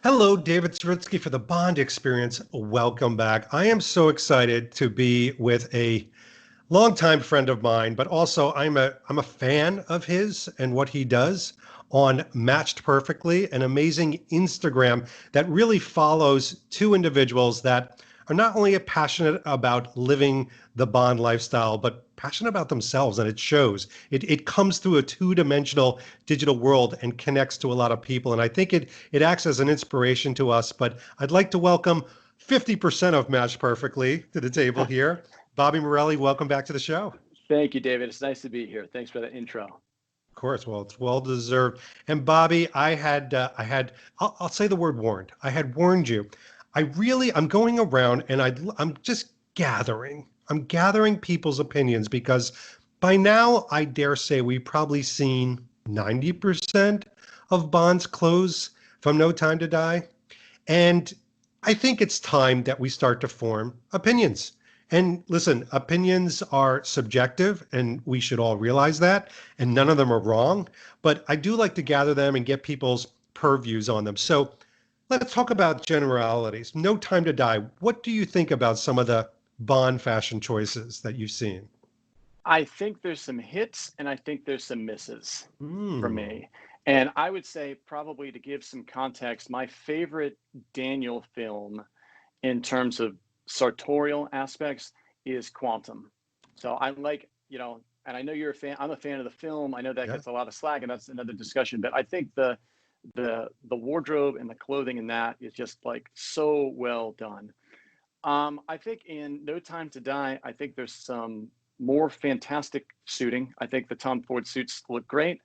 Hello, David Sritsky for the Bond Experience. Welcome back. I am so excited to be with a longtime friend of mine, but also I'm a fan of his and what he does on Matched Perfectly, an amazing Instagram that really follows two individuals that are not only passionate about living the Bond lifestyle, but passionate about themselves, and it shows. It comes through a two-dimensional digital world and connects to a lot of people, and I think it acts as an inspiration to us. But I'd like to welcome 50% of Matched Perfectly to the table here. Bobby Morelli, welcome back to the show. Thank you, David. It's nice to be here. Thanks for the intro. Of course, well, it's well deserved. And Bobby, I'll say the word warned. I had warned you. I'm going around and I'm just gathering. I'm gathering people's opinions because by now, I dare say we've probably seen 90% of Bond's close from No Time to Die. And I think it's time that we start to form opinions. And listen, opinions are subjective, and we should all realize that, and none of them are wrong. But I do like to gather them and get people's purviews on them. So let's talk about generalities. No Time to Die. What do you think about some of the Bond fashion choices that you've seen? I think there's some hits and I think there's some misses for Hmm. me. And I would say, probably to give some context, my favorite Daniel film in terms of sartorial aspects is Quantum. So I like, and I know you're a fan, I'm a fan of the film. I know that Yeah. gets a lot of slack and that's another discussion, but I think the wardrobe and the clothing in that is just like so well done. I think in No Time to Die, I think there's some more fantastic suiting. I think the Tom Ford suits look great.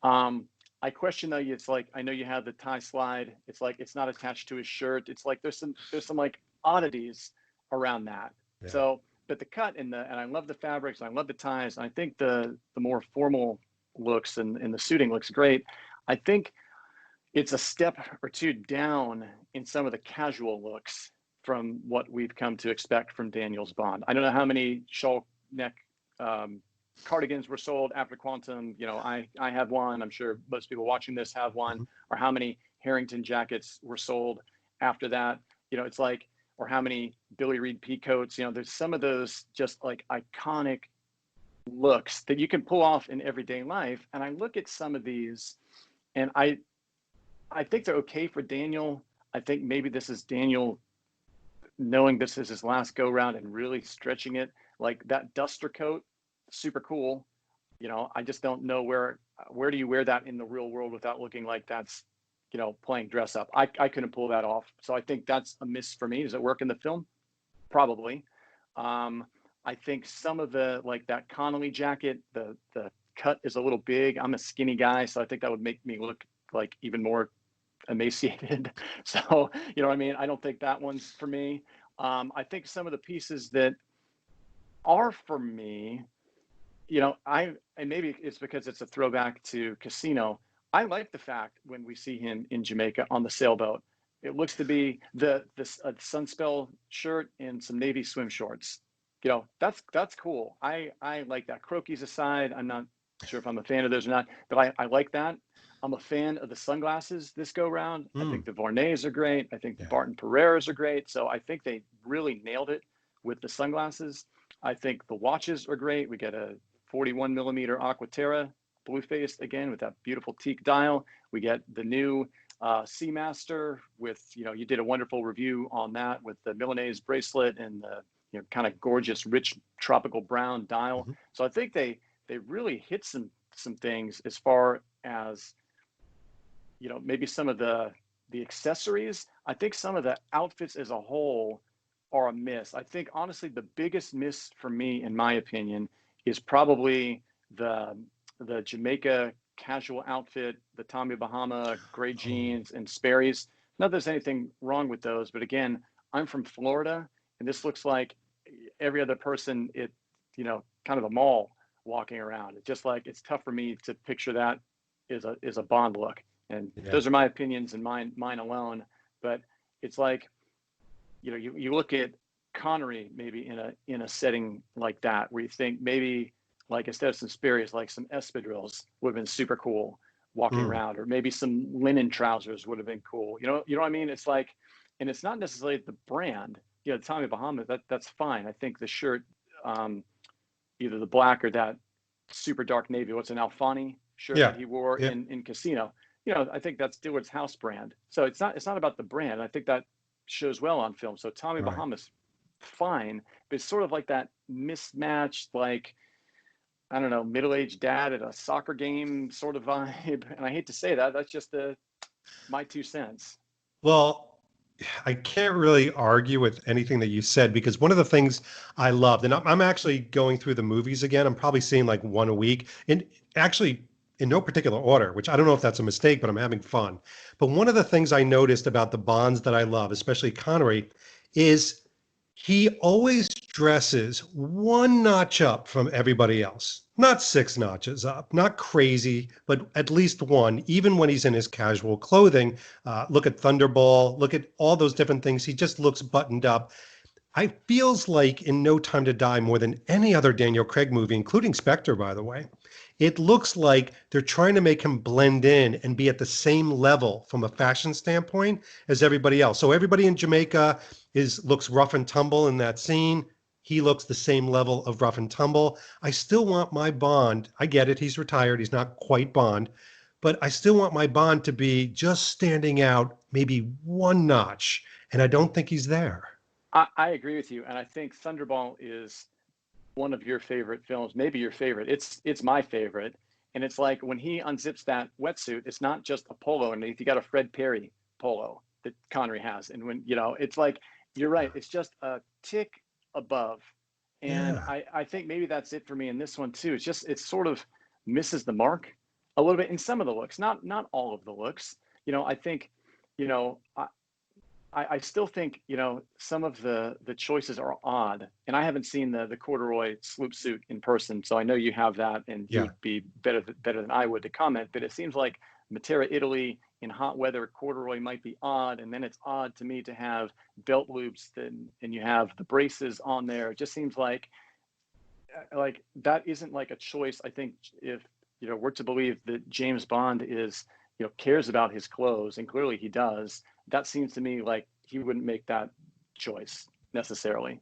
Um, I question though, it's like I know you have the tie slide. It's like it's not attached to his shirt. It's like there's some like oddities around that. Yeah. So, but the cut and I love the fabrics. I love the ties. And I think the more formal looks and the suiting looks great. I think it's a step or two down in some of the casual looks from what we've come to expect from Daniel's Bond. I don't know how many shawl neck um, cardigans were sold after Quantum. I have one. I'm sure most people watching this have one. Mhm. Or how many Harrington jackets were sold after that. It's like, or how many Billy Reed peacoats. There's some of those just like iconic looks that you can pull off in everyday life. And I look at some of these, and I think they're okay for Daniel. I think maybe this is Daniel knowing this is his last go round and really stretching it. Like that duster coat, super cool. I just don't know where do you wear that in the real world without looking like that's playing dress up. I couldn't pull that off. So I think that's a miss for me. Does it work in the film? Probably. Um, I think some of the like that Connolly jacket, the cut is a little big. I'm a skinny guy, so I think that would make me look like even more emaciated. So, you know what I mean? I don't think that one's for me. I think some of the pieces that are for me, and maybe it's because it's a throwback to Casino. I like the fact when we see him in Jamaica on the sailboat, it looks to be this sunspell shirt and some navy swim shorts. That's cool. I like that. Croquis aside, I'm not sure if I'm a fan of those or not, but I like that. I'm a fan of the sunglasses this go round. I Mm. think the Vornays are great. I think the Yeah. Barton Pereiras are great. So I think they really nailed it with the sunglasses. I think the watches are great. We get a 41 millimeter Aquaterra blue faced again with that beautiful teak dial. We get the new Seamaster with, you did a wonderful review on that with the Milanese bracelet and the kind of gorgeous, rich tropical brown dial. Mhm. So I think they really hit some things as far as maybe some of the accessories. I think some of the outfits as a whole are a miss. I think honestly the biggest miss for me, in my opinion, is probably the the Jamaica casual outfit, the Tommy Bahama gray Oh, jeans and Sperry's. Not that there's anything wrong with those, but again, I'm from Florida, and this looks like every other person at kind of a mall walking around. It's just like it's tough for me to picture that is a Bond look. And yeah. those are my opinions and mine alone. But it's like you look at Connery maybe in a setting like that where you think maybe like instead of some Sperry's like some espadrilles would have been super cool. walking Mm. around, or maybe some linen trousers would have been cool. You know what I mean? It's like, and it's not necessarily the brand. Tommy Bahama, that's fine. I think the shirt, um, either the black or that super dark navy, what's an Alfani shirt Yeah. that he wore Yeah. in Casino. I think that's Stewart's house brand. So it's not about the brand. I think that shows well on film. So Tommy Right. Bahama's fine, but it's sort of like that mismatched, like, I don't know, middle-aged dad at a soccer game sort of vibe. And I hate to say that. That's just my 2 cents. Well, I can't really argue with anything that you said because one of the things I loved, and I'm actually going through the movies again. I'm probably seeing like one a week, and actually in no particular order, which I don't know if that's a mistake, but I'm having fun. But one of the things I noticed about the Bonds that I love, especially Connery, is he always dresses one notch up from everybody else. Not six notches up, not crazy, but at least one, even when he's in his casual clothing. Look at Thunderball, look at all those different things. He just looks buttoned up. I feels like in No Time to Die more than any other Daniel Craig movie, including Spectre, by the way. It looks like they're trying to make him blend in and be at the same level from a fashion standpoint as everybody else. So everybody in Jamaica looks rough and tumble in that scene. He looks the same level of rough and tumble. I still want my Bond. I get it. He's retired. He's not quite Bond, but I still want my Bond to be just standing out maybe one notch. And I don't think he's there. I agree with you. And I think Thunderball is one of your favorite films, maybe your favorite. It's my favorite. And it's like when he unzips that wetsuit, it's not just a polo underneath. You got a Fred Perry polo that Connery has. And when, it's like, you're right. It's just a tick above. And Yeah. I think maybe that's it for me in this one too. It sort of misses the mark a little bit in some of the looks, not all of the looks. I think, you know, I, I still think, some of the choices are odd, and I haven't seen the corduroy sloop suit in person, so I know you have that, and you Yeah. would be better than I would to comment. But it seems like Matera, Italy, in hot weather, corduroy might be odd, and then it's odd to me to have belt loops, and you have the braces on there. It just seems like that isn't like a choice. I think if we're to believe that James Bond is cares about his clothes, and clearly he does, that seems to me like he wouldn't make that choice necessarily.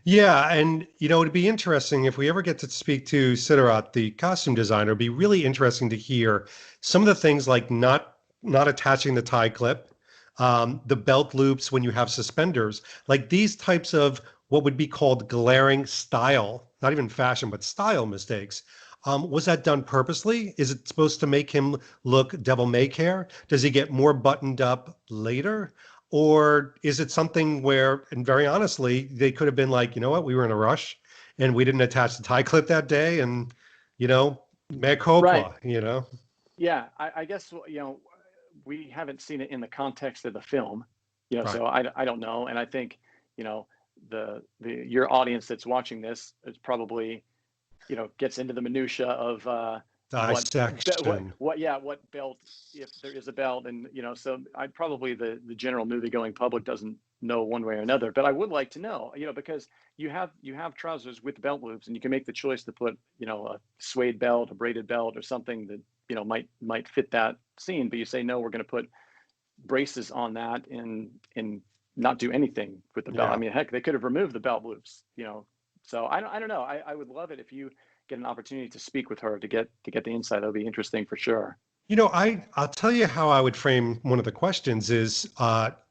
Yeah, and it'd be interesting if we ever get to speak to Sidarat, the costume designer. It'd be really interesting to hear some of the things like not attaching the tie clip, the belt loops when you have suspenders, like these types of what would be called glaring style, not even fashion, but style mistakes. Was that done purposely? Is it supposed to make him look devil may care? Does he get more buttoned up later? Or is it something where, and very honestly, they could have been like, you know what, we were in a rush and we didn't attach the tie clip that day, and mea Right. culpa. Yeah. I guess we haven't seen it in the context of the film, Right. so I don't know. And I think the your audience that's watching this is probably gets into the minutia of what Dissection. what belt, if there is a belt. And so I probably the general movie going public doesn't know one way or another. But I would like to know, because you have trousers with belt loops, and you can make the choice to put a suede belt, a braided belt, or something that might fit that scene. But you say no, we're going to put braces on that, and not do anything with the belt. I Yeah. mean, heck, they could have removed the belt loops. So I don't know. I would love it if you get an opportunity to speak with her to get the insight. That'll be interesting for sure. I'll tell you how I would frame one of the questions is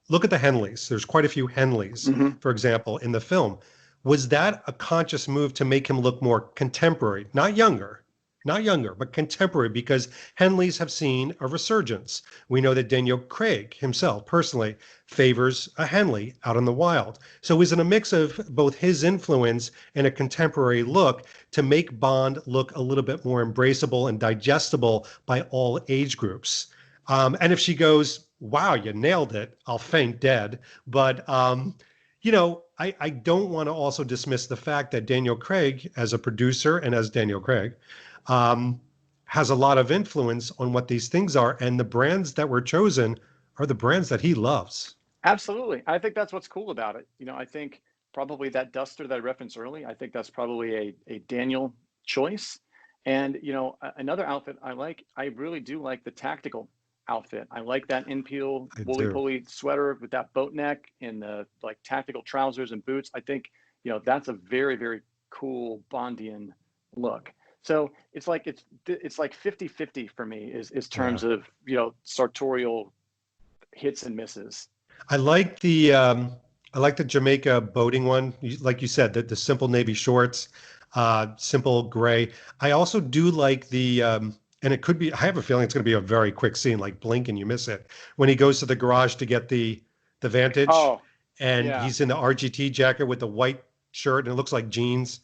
look at the Henleys. There's quite a few Henleys, Hmm. for example, in the film. Was that a conscious move to make him look more contemporary, not younger, but contemporary? Because Henleys have seen a resurgence. We know that Daniel Craig himself personally favors a Henley out in the wild. So it was in a mix of both his influence and a contemporary look to make Bond look a little bit more embraceable and digestible by all age groups. And if she goes, wow, you nailed it, I'll faint dead. But I don't want to also dismiss the fact that Daniel Craig, as a producer and as Daniel Craig, um, has a lot of influence on what these things are. And the brands that were chosen are the brands that he loves. Absolutely. I think that's what's cool about it. I think probably that duster that I referenced early, I think that's probably a Daniel choice. And another outfit I really do like the tactical outfit. I like that in-peel I woolly do. pulley sweater with that boat neck and the like tactical trousers and boots. I think, that's a very, very cool Bondian look. So it's like 50-50 for me is Yeah. terms of, sartorial hits and misses. I like the Jamaica boating one. Like you said, the simple navy shorts, simple gray. I also do like and it could be. I have a feeling it's going to be a very quick scene, like blink and you miss it. When he goes to the garage to get the Vantage, Oh, and yeah. he's in the RGT jacket with the white shirt, and it looks like jeans.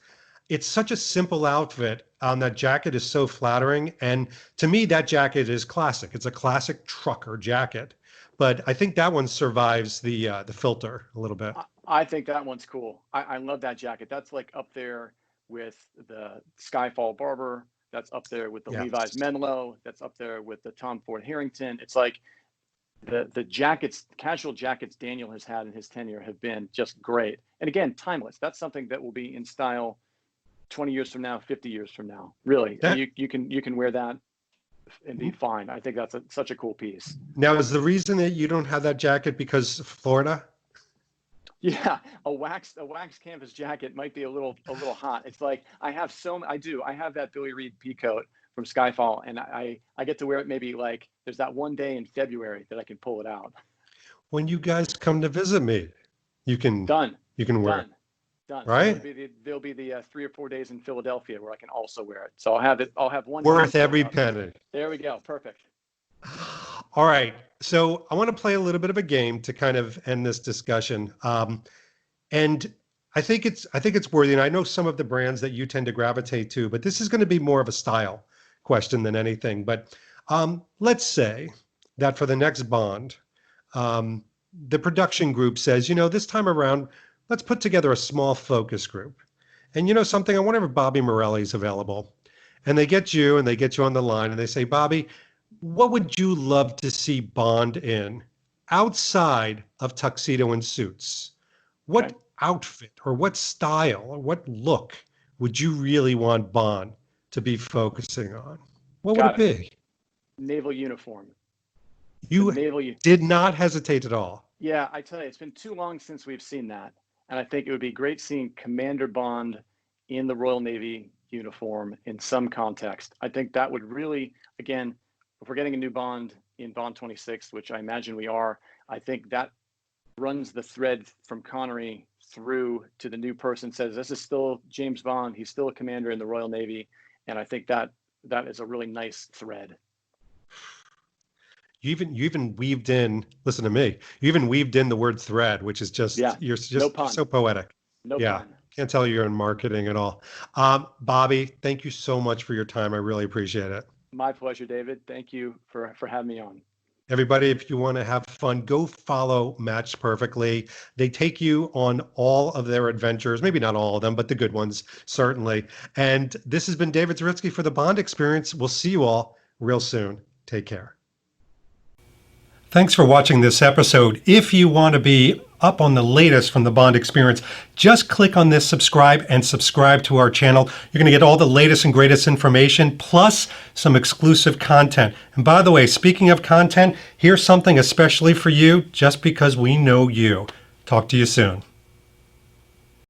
It's such a simple outfit. That jacket is so flattering, and to me, that jacket is classic. It's a classic trucker jacket, but I think that one survives the filter a little bit. I think that one's cool. I love that jacket. That's like up there with the Skyfall Barber. That's up there with the Yeah. Levi's Menlo. That's up there with the Tom Ford Harrington. It's like the jackets, casual jackets Daniel has had in his tenure have been just great. And again, timeless. That's something that will be in style 20 years from now, 50 years from now. Really, That you can wear that and be fine. I think that's such a cool piece. now is the reason that you don't have that jacket because Florida? Yeah, a wax canvas jacket might be a little hot. It's like I have that Billy Reed pea coat from Skyfall, and I get to wear it maybe like there's that one day in February that I can pull it out. When you guys come to visit me, you can Done, you can wear it, done, done. So right? there'll be the 3 or 4 days in Philadelphia where I can also wear it. So I'll have it. I'll have one hand Worth filled every up. penny. There we go. Perfect. All right. So I want to play a little bit of a game to kind of end this discussion. And I think it's worthy. And I know some of the brands that you tend to gravitate to, but this is going to be more of a style question than anything. But let's say that for the next Bond, um, the production group says, this time around, let's put together a small focus group. And something, I wonder if Bobby Morelli's available. And they get you on the line and they say, Bobby, what would you love to see Bond in outside of tuxedo and suits? What Okay. outfit or what style or what look would you really want Bond to be focusing on? What would it Got it. be? Naval uniform. The You naval. did not hesitate at all. Yeah, I tell you, it's been too long since we've seen that. And I think it would be great seeing Commander Bond in the Royal Navy uniform in some context. I think that would really, again, if we're getting a new Bond in Bond 26, which I imagine we are, I think that runs the thread from Connery through to the new person, says this is still James Bond. He's still a commander in the Royal Navy. And I think that is a really nice thread. You even weaved in, listen to me, you even weaved in the word thread, which is just, Yeah, you're no just pun. so poetic. No Yeah. pun. Can't tell you're in marketing at all. Bobby, thank you so much for your time. I really appreciate it. My pleasure, David. Thank you for having me on. Everybody, if you want to have fun, go follow Matched Perfectly. They take you on all of their adventures, maybe not all of them, but the good ones, certainly. And this has been David Zaritsky for the Bond Experience. We'll see you all real soon. Take care. Thanks for watching this episode. If you want to be up on the latest from the Bond Experience, just click on this subscribe and subscribe to our channel. You're going to get all the latest and greatest information, plus some exclusive content. And by the way, speaking of content, here's something especially for you, just because we know you. Talk to you soon.